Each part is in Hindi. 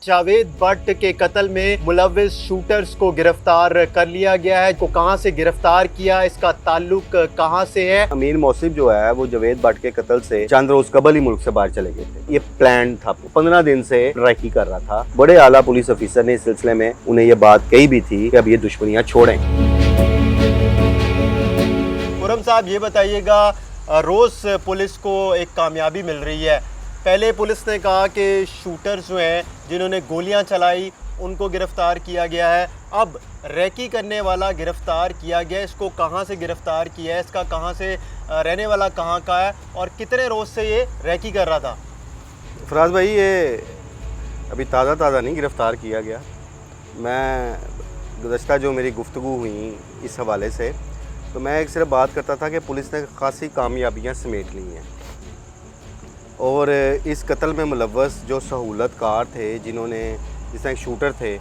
जावेद भट्ट के कत्ल में मुलव्विस शूटर्स को गिरफ्तार कर लिया गया है। को कहां से गिरफ्तार किया, इसका ताल्लुक कहां से है? अमीर मौसिफ जो है वो जावेद भट्ट के कत्ल से चंद रोज कबल ही मुल्क से बाहर चले गए थे। ये प्लान था, 15 दिन से ट्रैकी कर रहा था। बड़े आला पुलिस अफसर ने इस सिलसिले में उन्हें ये बात कही भी थी कि अब ये दुश्मनियां छोड़ें। खुर्रम साहब, ये बताइएगा, रोज पुलिस को एक कामयाबी मिल रही है। पहले पुलिस ने कहा कि शूटर्स जो हैं जिन्होंने गोलियां चलाई उनको गिरफ्तार किया गया है। अब रैकी करने वाला गिरफ्तार किया गया। इसको कहां से गिरफ्तार किया है, इसका कहां से रहने वाला कहां का है और कितने रोज़ से ये रैकी कर रहा था? फराज भाई, ये अभी ताज़ा नहीं गिरफ़्तार किया गया। मैं गुज़श्ता जो मेरी गुफ्तगू हुई इस हवाले से, तो मैं एक सिर्फ बात करता था कि पुलिस ने खासी कामयाबियाँ समेट ली हैं और इस कत्ल में मुलव्वस जो सहूलतकार थे, जिन्होंने जिस तरह शूटर थे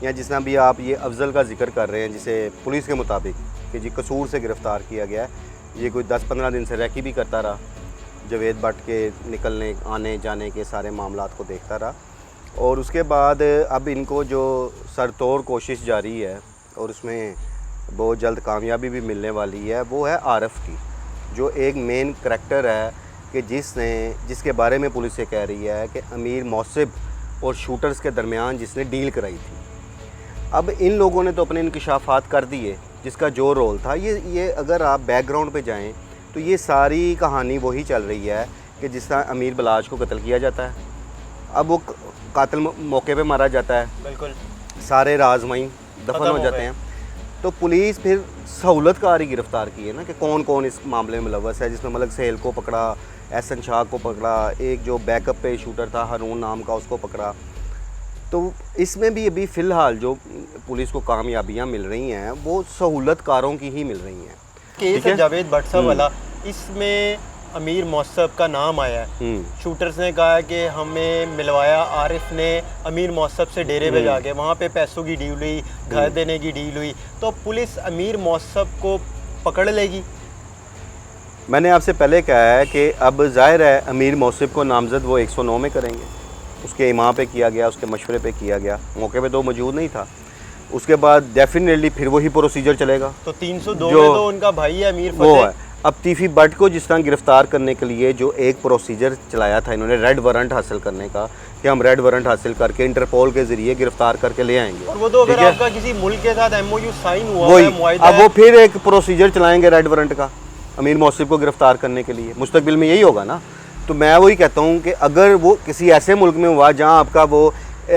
या जिस तरह भी आप ये अफजल का जिक्र कर रहे हैं, जिसे पुलिस के मुताबिक कि जी कसूर से गिरफ़्तार किया गया है। ये कोई 10-15 दिन से रैकी भी करता रहा, जावेद भट्ट के निकलने आने जाने के सारे मामलात को देखता रहा और उसके बाद अब इनको जो सरतोड़ कोशिश जारी है और उसमें बहुत जल्द कामयाबी भी मिलने वाली है, वो है आरिफ की, जो एक मेन करैक्टर है कि जिसके बारे में पुलिस ये कह रही है कि अमीर मौसिफ और शूटर्स के दरमियान जिसने डील कराई थी। अब इन लोगों ने तो अपने इंकशाफात कर दिए, जिसका जो रोल था ये अगर आप बैकग्राउंड पे जाएं तो ये सारी कहानी वही चल रही है कि जिस तरह अमीर बलाज को कत्ल किया जाता है, अब वो कातिल मौके पे मारा जाता है, बिल्कुल सारे राज वहीं दफन हो जाते हैं। तो पुलिस फिर सहूलतकार ही गिरफ़्तार की है ना कि कौन कौन इस मामले में मुलव्वस है, जिसमें मलक सेल को पकड़ा, एहसन शाह को पकड़ा, एक जो बैकअप पे शूटर था हारून नाम का उसको पकड़ा। तो इसमें भी अभी फ़िलहाल जो पुलिस को कामयाबियाँ मिल रही हैं वो सहूलतकारों की ही मिल रही हैं। केस है जावेद भट्ट साहब वाला, इसमें अमीर मौसफ का नाम आया है। शूटर्स ने कहा कि हमें मिलवाया आरिफ ने अमीर मौसफ से डेरे पे जाके, वहाँ पे पैसों की डील हुई, घर देने की डील हुई। तो पुलिस अमीर मौसफ को पकड़ लेगी? मैंने आपसे पहले कहा है कि अब ज़ाहिर है अमीर मौसिफ को नामज़द वो 109 में करेंगे। उसके इमाम पे किया गया, उसके मशवरे पे किया गया, मौके पे तो मौजूद नहीं था। उसके बाद डेफिनेटली फिर वही प्रोसीजर चलेगा। तो 302 में तो उनका भाई है अमीर वो है। अब तीफी भट्ट को जिस तरह गिरफ़्तार करने के लिए जो एक प्रोसीजर चलाया था इन्होंने, रेड वारंट हासिल करने का, कि हम रेड वारंट हासिल करके इंटरपोल के ज़रिए गिरफ़्तार करके ले आएंगे। और वो तो अगर आपका किसी मुल्क के साथ MOU साइन हुआ वही, अब वो फिर एक प्रोसीजर चलाएंगे रेड वारंट का अमीर मौसिफ को गिरफ़्तार करने के लिए। मुस्तकबिल में यही होगा ना। तो मैं वही कहता हूँ कि अगर वो किसी ऐसे मुल्क में हुआ जहाँ आपका वो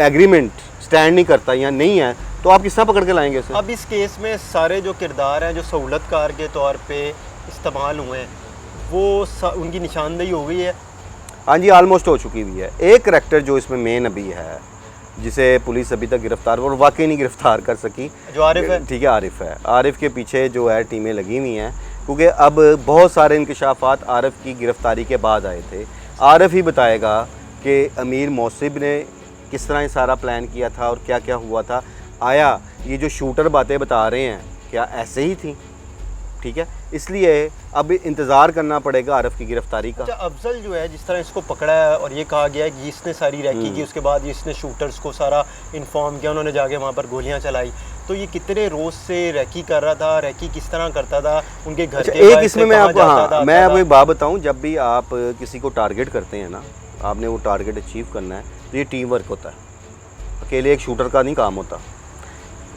एग्रीमेंट स्टैंड नहीं करता या नहीं है, तो आप किस तरह पकड़ के लाएंगे उसे? अब इस केस में सारे जो किरदार हैं जो सहूलतकार के तौर पे इस्तेमाल हुए हैं, वो उनकी निशानदेही हो गई है? हाँ जी, आलमोस्ट हो चुकी हुई है। एक करैक्टर जो इसमें मेन अभी है, जिसे पुलिस अभी तक गिरफ़्तार और वाकई नहीं गिरफ़्तार कर सकी, जो आरिफ है। ठीक है, आरिफ है। आरिफ के पीछे जो है टीमें लगी हुई हैं, क्योंकि अब बहुत सारे इंकशाफात आरिफ की गिरफ़्तारी के बाद आए थे। आरिफ ही बताएगा कि अमीर मौसिफ ने किस तरह ये सारा प्लान किया था और क्या क्या हुआ था। आया ये जो शूटर बातें बता रहे हैं क्या ऐसे ही थी? ठीक है, इसलिए अब इंतज़ार करना पड़ेगा आरिफ की गिरफ्तारी का। अच्छा, अफजल जो है जिस तरह इसको पकड़ा है और ये कहा गया है कि इसने सारी रैकी की, उसके बाद इसने शूटर्स को सारा इन्फॉर्म किया, उन्होंने जाके वहाँ पर गोलियाँ चलाई, तो ये कितने रोज़ से रैकी कर रहा था? रैकी किस तरह करता था? उनके घर के एक इसमें मैं आपको मैं आपको एक बात बताऊँ, जब भी आप किसी को टारगेट करते हैं ना, आपने वो टारगेट अचीव करना है, तो ये टीम वर्क होता है। अकेले एक शूटर का नहीं काम होता।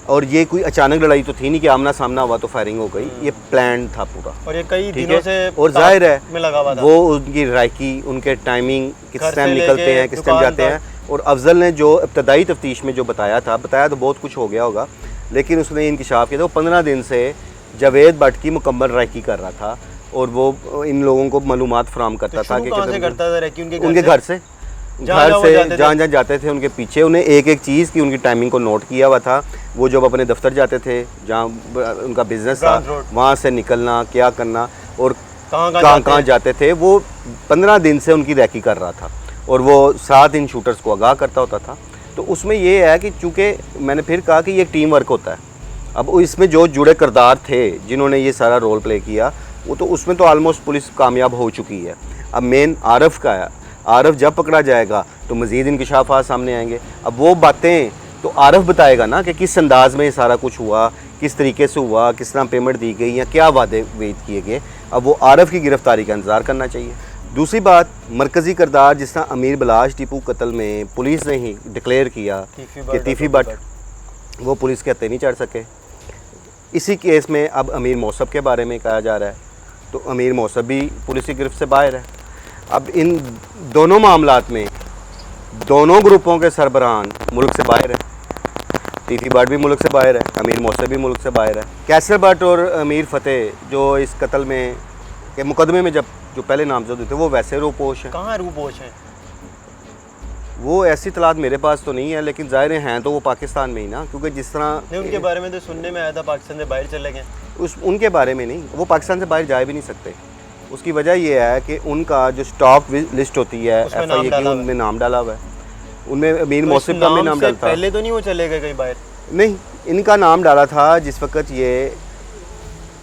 और ये कोई अचानक लड़ाई तो थी नहीं कि आमना सामना हुआ तो फायरिंग हो गई, ये प्लान था पूरा और ये कई दिनों से और जाहिर है में लगा हुआ था। वो उनकी रायकी, उनके टाइमिंग, किस टाइम निकलते हैं, किस टाइम जाते हैं। और अफजल ने जो इब्तदाई तफ्तीश में जो बताया तो बहुत कुछ हो गया होगा, लेकिन उसने इंकशाफ किया था। वो 15 दिन से जावेद भट्ट की मुकम्मल रायकी कर रहा था और वो इन लोगों को मालूमात फराहम करता था कि उनके घर से जहाँ जाते थे उनके पीछे उन्हें एक एक चीज़ की उनकी टाइमिंग को नोट किया हुआ था। वो जब अपने दफ्तर जाते थे जहाँ उनका बिजनेस था, वहाँ से निकलना, क्या करना और कहाँ जाते थे, वो 15 दिन से उनकी रैकी कर रहा था और वो 7 इन शूटर्स को आगाह करता होता था। तो उसमें ये है कि चूँकि मैंने फिर कहा कि ये टीम वर्क होता है। अब इसमें जो जुड़े किरदार थे जिन्होंने ये सारा रोल प्ले किया, वो तो उसमें तो आलमोस्ट पुलिस कामयाब हो चुकी है। अब मेन आरिफ का है। आरफ जब पकड़ा जाएगा तो मज़ीद इंकशाफात सामने आएंगे। अब वो बातें तो आरफ बताएगा ना कि किस अंदाज में ये सारा कुछ हुआ, किस तरीके से हुआ, किस तरह पेमेंट दी गई या क्या वादे वेद किए गए। अब वो आरफ की गिरफ़्तारी का इंतज़ार करना चाहिए। दूसरी बात, मरकज़ी किरदार जिस तरह अमीर बलाश टीपू कत्ल में पुलिस ने ही डिक्लेयर किया कि तीफ़ी बट वो पुलिस के हत्थे नहीं चढ़ सके। इसी केस में अब अमीर मौसब के बारे में कहा जा रहा है, तो अमीर मौसब भी पुलिस की गिरफ्त से बाहर है। अब इन दोनों मामलात में दोनों ग्रुपों के सरबराहान मुल्क से बाहर है। तीफ़ी बट भी मुल्क से बाहर है, अमीर मौसब भी मुल्क से बाहर है। कैसर बट और अमीर फ़तेह जो इस कत्ल में के मुकदमे में जो पहले नामजद थे वो वैसे रूपोश हैं। कहाँ रूपोश हैं? वो ऐसी तलात मेरे पास तो नहीं है, लेकिन ज़ाहिर हैं तो वो पाकिस्तान में ही ना, क्योंकि जिस तरह नहीं, उनके बारे में तो सुनने में आया था पाकिस्तान से बाहर चले गए। उनके बारे में नहीं, वो पाकिस्तान से बाहर जा भी नहीं सकते। उसकी वजह ये है कि उनका जो स्टॉक लिस्ट होती है FIA की, उनमें नाम डाला हुआ है, उनमें अमीर मौसम का भी नाम डालता। पहले तो नहीं वो चले गए कहीं बाहर? नहीं, इनका नाम डाला था जिस वक्त ये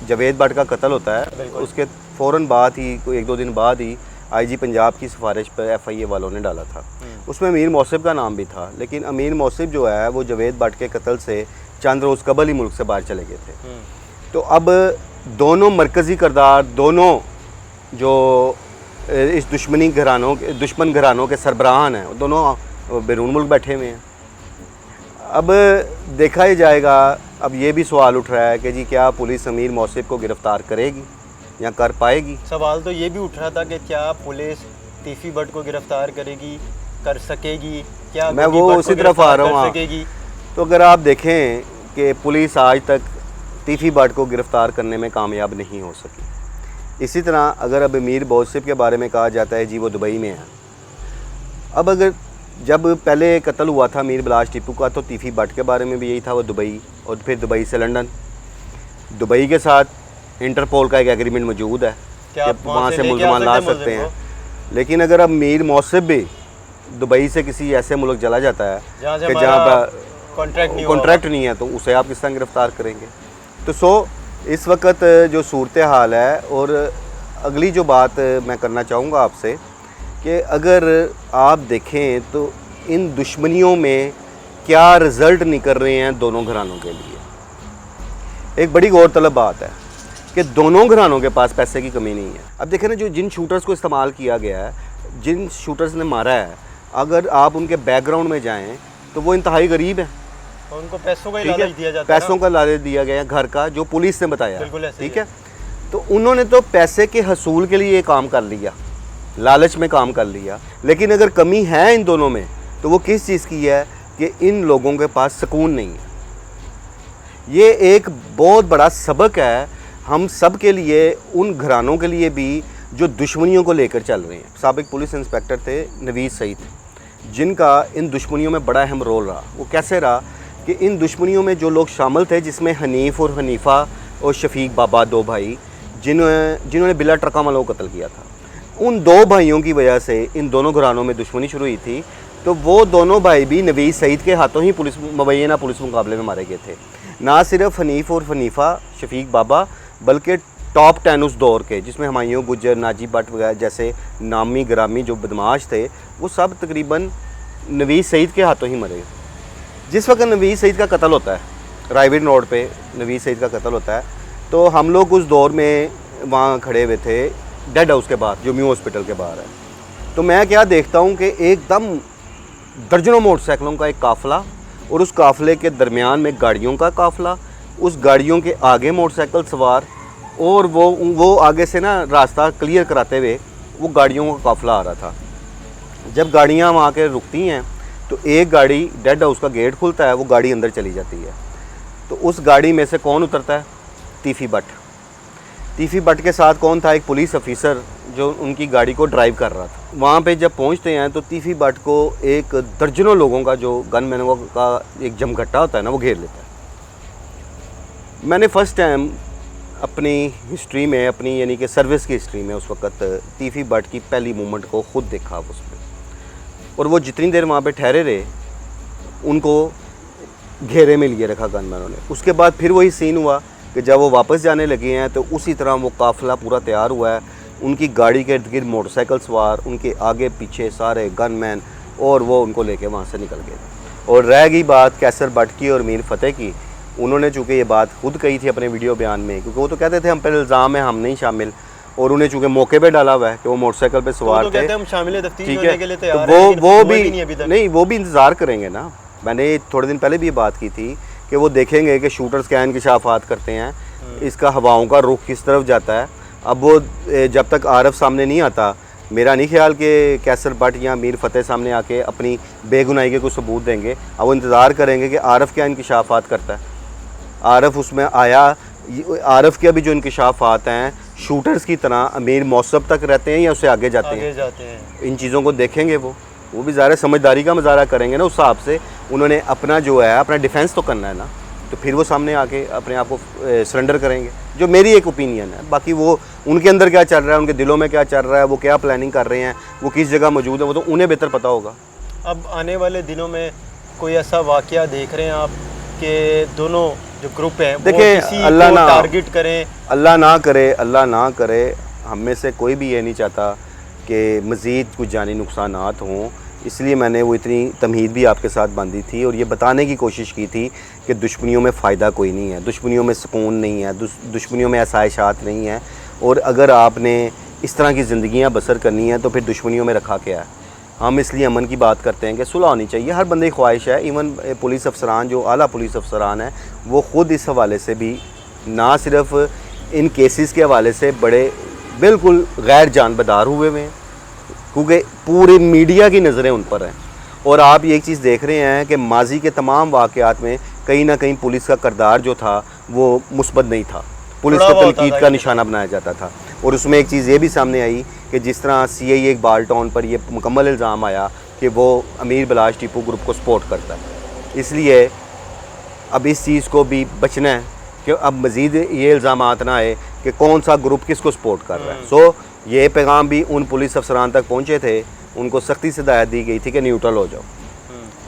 जवेद बट का कत्ल होता है, उसके फ़ौरन बाद ही, कोई 1-2 दिन बाद ही IG पंजाब की सिफारिश पर FIA वालों ने डाला था। उसमें अमीर मौसब का नाम भी था, लेकिन अमीर मौसब जो है वो जवेद बट के कत्ल से चंद रोज़ कबल ही मुल्क से बाहर चले गए थे। तो अब दोनों मरकज़ी किरदार, दोनों जो इस दुश्मन घरानों के सरबराहान हैं, दोनों बैरून मुल्क बैठे हुए हैं। अब देखा ही जाएगा। अब ये भी सवाल उठ रहा है कि जी क्या पुलिस अमीर मौसब को गिरफ़्तार करेगी या कर पाएगी? सवाल तो ये भी उठ रहा था कि क्या पुलिस तीफ़ी बट को गिरफ़्तार करेगी, कर सकेगी? क्या मैं वो उसी तरफ आ रहा हूँ। तो अगर आप देखें कि पुलिस आज तक तीफ़ी बट को गिरफ़्तार करने में कामयाब नहीं हो सकी। इसी तरह अगर अब अमीर मौसब के बारे में कहा जाता है जी वो दुबई में है। अब अगर जब पहले कत्ल हुआ था अमीर बलाश टीपू का, तो तीफ़ी बट के बारे में भी यही था, वो दुबई, और फिर दुबई से लंदन। दुबई के साथ इंटरपोल का एक एग्रीमेंट मौजूद है कि वहाँ से मुलजमान ला सकते हैं। लेकिन अगर अब अमीर मौसब भी दुबई से किसी ऐसे मुल्क चला जाता है कि जहाँ पर कॉन्ट्रैक्ट नहीं है, तो उसे आप किस तरह गिरफ़्तार करेंगे? तो इस वक्त जो सूरत हाल है, और अगली जो बात मैं करना चाहूँगा आपसे कि अगर आप देखें तो इन दुश्मनियों में क्या रिज़ल्ट निकल रहे हैं दोनों घरानों के लिए। एक बड़ी गौरतलब बात है कि दोनों घरानों के पास पैसे की कमी नहीं है। अब देखें ना, जिन शूटर्स को इस्तेमाल किया गया है, जिन शूटर्स ने मारा है, अगर आप उनके बैकग्राउंड में जाएं तो वो इंतहाई गरीब है। उनको पैसों का लालच दिया जाता है, पैसों का लालच दिया गया है, घर का, जो पुलिस ने बताया। ठीक है, तो उन्होंने तो पैसे के हसूल के लिए काम कर लिया, लालच में काम कर लिया। लेकिन अगर कमी है इन दोनों में तो वो किस चीज़ की है कि इन लोगों के पास सुकून नहीं है। ये एक बहुत बड़ा सबक है हम सब के लिए, उन घरानों के लिए भी जो दुश्मनियों को लेकर चल रहे हैं। साबिक पुलिस इंस्पेक्टर थे नवीद सईद, जिनका इन दुश्मनियों में बड़ा अहम रोल रहा। वो कैसे रहा कि इन दुश्मनियों में जो लोग शामिल थे, जिसमें हनीफ और हनीफ़ा और शफीक बाबा, 2 भाई जिन्होंने बिला ट्रका वालों को कत्ल किया था, उन 2 भाइयों की वजह से इन दोनों घरानों में दुश्मनी शुरू हुई थी। तो वो दोनों भाई भी नवीद सईद के हाथों ही मुबैना पुलिस मुकाबले में मारे गए थे। ना सिर्फ हनीफ और हनीफ़ा, शफीक बाबा, बल्कि टॉप 10 उस दौर के, जिसमें हुमायूं गुज्जर, नाजी भट्ट वगैरह जैसे नामी ग्रामी जो बदमाश थे, वो सब तकरीबन नवीद सईद के हाथों ही मरे। जिस वक्त नवीद सईद का कत्ल होता है, रायविन रोड पे नवीद सईद का कत्ल होता है, तो हम लोग उस दौर में वहाँ खड़े हुए थे डेड हाउस के बाहर, जो म्यू हॉस्पिटल के बाहर है। तो मैं क्या देखता हूँ कि एकदम दर्जनों मोटरसाइकिलों का एक काफ़िला, और उस काफ़िले के दरमियान में गाड़ियों का काफ़िला, उस गाड़ियों के आगे मोटरसाइकिल सवार, और वो आगे से ना रास्ता क्लियर कराते हुए वो गाड़ियों का काफ़िला आ रहा था। जब गाड़ियाँ वहाँ के रुकती हैं तो एक गाड़ी, डेड हाउस का गेट खुलता है, वो गाड़ी अंदर चली जाती है। तो उस गाड़ी में से कौन उतरता है? तीफ़ी बट। तीफ़ी बट के साथ कौन था? एक पुलिस ऑफिसर जो उनकी गाड़ी को ड्राइव कर रहा था। वहाँ पे जब पहुँचते हैं तो तीफ़ी बट को एक दर्जनों लोगों का, जो गनमैनों का एक जमघट्टा होता है ना, वो घेर लेता है। मैंने फ़र्स्ट टाइम अपनी हिस्ट्री में, अपनी यानी कि सर्विस की हिस्ट्री में, उस वक्त तीफ़ी बट की पहली मूवमेंट को ख़ुद देखा उसमें। और वो जितनी देर वहाँ पे ठहरे रहे, उनको घेरे में लिए रखा गनमैनों ने। उसके बाद फिर वही सीन हुआ कि जब वो वापस जाने लगे हैं तो उसी तरह वो काफ़िला पूरा तैयार हुआ है, उनकी गाड़ी के इर्द गिर्द मोटरसाइकिल सवार, उनके आगे पीछे सारे गनमैन, और वो उनको लेके वहाँ से निकल गए। और रह गई बात कैसर भट्ट की और मीर फतेह की, उन्होंने चूँकि ये बात खुद कही थी अपने वीडियो बयान में, क्योंकि वो तो कहते थे हम पर इल्ज़ाम है, हम नहीं शामिल, और उन्हें चूँकि मौके पे डाला हुआ है कि वो मोटरसाइकिल पे सवार थे, हम शामिल तफ्तीश ठीक होने है, के लिए तो तैयार हैं, लेकिन वो हुआ भी ही नहीं अभी तक। नहीं, वो भी इंतज़ार करेंगे ना। मैंने थोड़े दिन पहले भी ये बात की थी कि वो देखेंगे कि शूटर्स क्या इंकशाफात करते हैं, इसका हवाओं का रुख किस तरफ जाता है। अब वो जब तक आरफ सामने नहीं आता, मेरा नहीं ख्याल कि कैसर भट्ट या मीर फतेह सामने आके अपनी बेगुनाही के कुछ सबूत देंगे। अब वो इंतज़ार करेंगे कि आरफ क्या इंकशाफात करता है। आरफ उसमें आया, आरफ के अभी जो इंकशाफात हैं शूटर्स की तरह अमीर मौसब तक रहते हैं या उससे आगे जाते हैं, इन चीज़ों को देखेंगे। वो भी ज़्यादा समझदारी का मुजाहरा करेंगे ना, उस हिसाब से उन्होंने अपना जो है अपना डिफेंस तो करना है ना, तो फिर वो सामने आके अपने आप को सरेंडर करेंगे, जो मेरी एक ओपिनियन है। बाकी वो उनके अंदर क्या चल रहा है, उनके दिलों में क्या चल रहा है, वो क्या प्लानिंग कर रहे हैं, वो किस जगह मौजूद है, वो तो उन्हें बेहतर पता होगा। अब आने वाले दिनों में कोई ऐसा वाकया देख रहे हैं आप कि दोनों जो ग्रुप हैं देखिए, अल्लाह ना टारगेट करें? अल्लाह ना करे, हम में से कोई भी ये नहीं चाहता कि मज़ीद कुछ जानी नुकसानात हों, इसलिए मैंने वो इतनी तमहीद भी आपके साथ बांधी थी और ये बताने की कोशिश की थी कि दुश्मनियों में फ़ायदा कोई नहीं है, दुश्मनियों में सुकून नहीं है, दुश्मनियों में आसाइशात नहीं है, और अगर आपने इस तरह की ज़िंदगियाँ बसर करनी है तो फिर दुश्मनियों में रखा क्या है। हम इसलिए अमन की बात करते हैं कि सुलह होनी चाहिए, हर बंदे की ख्वाहिश है। इवन पुलिस अफसरान जो आला पुलिस अफसरान हैं वो ख़ुद इस हवाले से भी ना सिर्फ इन केसेस के हवाले से बड़े बिल्कुल गैर जानबदार हुए हैं, क्योंकि पूरी मीडिया की नज़रें उन पर हैं। और आप ये एक चीज़ देख रहे हैं कि माजी के तमाम वाक़यात में कहीं ना कहीं पुलिस का किरदार जो था वो मुस्बत नहीं था, पुलिस को तनकीद का निशाना बनाया जाता था। और उसमें एक चीज़ ये भी सामने आई कि जिस तरह CI इकबाल टाउन पर ये मुकम्मल इल्ज़ाम आया कि वो अमीर बिलाश टीपू ग्रुप को सपोर्ट करता है। इसलिए अब इस चीज़ को भी बचना है कि अब मज़ीद ये इल्ज़ाम ना आए कि कौन सा ग्रुप किसको सपोर्ट कर रहा है। सो ये पैगाम भी उन पुलिस अफसरान तक पहुँचे थे, उनको सख्ती से हिदायत दी गई थी कि न्यूट्रल हो जाओ।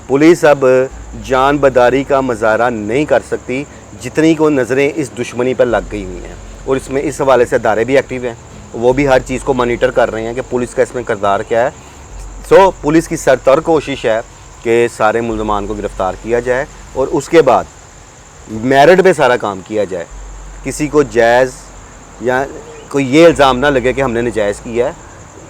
पुलिस अब जानबदारी का मुजाहरा नहीं कर सकती जितनी को नज़रें इस दुश्मनी पर लग गई हुई हैं, और इसमें इस हवाले से अदारे भी एक्टिव हैं, वो भी हर चीज़ को मॉनिटर कर रहे हैं कि पुलिस का इसमें किरदार क्या है। सो पुलिस की सरतर कोशिश है कि सारे मुल्ज़मान को गिरफ़्तार किया जाए और उसके बाद मेरिट पे सारा काम किया जाए, किसी को जायज़ या कोई ये इल्ज़ाम ना लगे कि हमने नजायज़ किया है,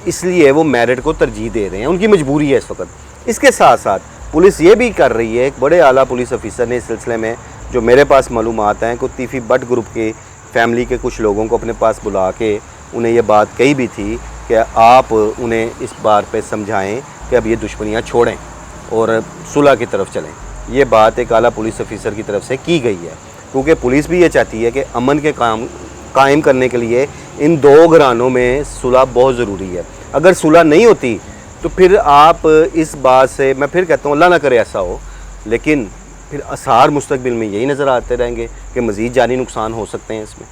इसलिए वो मेरिट को तरजीह दे रहे हैं, उनकी मजबूरी है इस वक्त। इसके साथ साथ पुलिस ये भी कर रही है, एक बड़े आला पुलिस ऑफिसर ने इस सिलसिले में जो मेरे पास मालूमात हैं कि तीफ़ी भट्ट ग्रुप के फैमिली के कुछ लोगों को अपने पास बुला के उन्हें ये बात कही भी थी कि आप उन्हें इस बार पे समझाएं कि अब ये दुश्मनियाँ छोड़ें और सुलह की तरफ चलें। ये बात एक आला पुलिस ऑफिसर की तरफ से की गई है, क्योंकि पुलिस भी ये चाहती है कि अमन के काम कायम करने के लिए इन दो घरानों में सुलह बहुत ज़रूरी है। अगर सुलह नहीं होती तो फिर आप इस बात से, मैं फिर कहता हूँ अल्लाह ना करे ऐसा हो, लेकिन फिर आसार मुस्तकबिल में यही नज़र आते रहेंगे कि मज़ीद जानी नुकसान हो सकते हैं इसमें।